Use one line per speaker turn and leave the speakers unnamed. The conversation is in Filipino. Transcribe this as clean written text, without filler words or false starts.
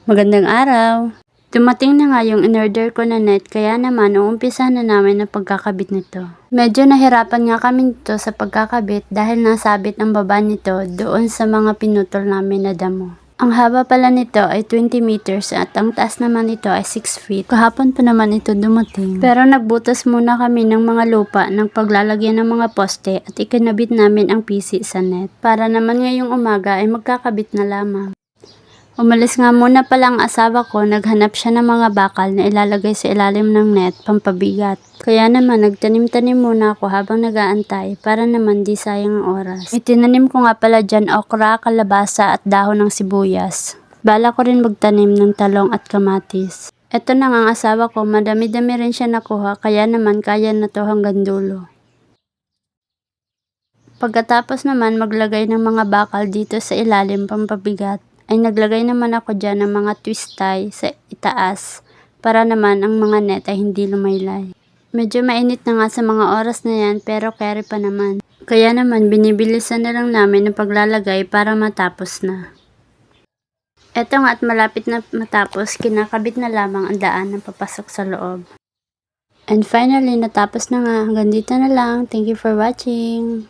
Magandang araw! Dumating na nga yung in-order ko na net kaya naman uumpisa na namin ang pagkakabit nito. Medyo nahirapan nga kami nito sa pagkakabit dahil nasabit ang baba nito doon sa mga pinutol namin na damo. Ang haba pala nito ay 20 meters at ang taas naman nito ay 6 feet. Kahapon pa naman ito dumating. Pero nagbutas muna kami ng mga lupa ng paglalagyan ng mga poste at ikinabit namin ang PC sa net. Para naman ngayong umaga ay magkakabit na lamang. Umalis nga muna pala ang asawa ko, naghanap siya ng mga bakal na ilalagay sa ilalim ng net, pampabigat. Kaya naman nagtanim-tanim muna ako habang nag-aantay para naman di sayang ang oras. Itinanim ko nga pala dyan okra, kalabasa at dahon ng sibuyas. Bala ko rin magtanim ng talong at kamatis. Eto na nga ang asawa ko, madami-dami rin siya nakuha kaya naman kaya na to hanggang dulo. Pagkatapos naman maglagay ng mga bakal dito sa ilalim pampabigat, ay naglagay naman ako dyan ng mga twist tie sa itaas para naman ang mga net ay hindi lumaylay. Medyo mainit na nga sa mga oras na yan pero carry pa naman. Kaya naman binibilisan na lang namin ang paglalagay para matapos na. Eto nga at malapit na matapos, kinakabit na lamang ang daan ng papasok sa loob. And finally natapos na nga, hanggang dito na lang. Thank you for watching!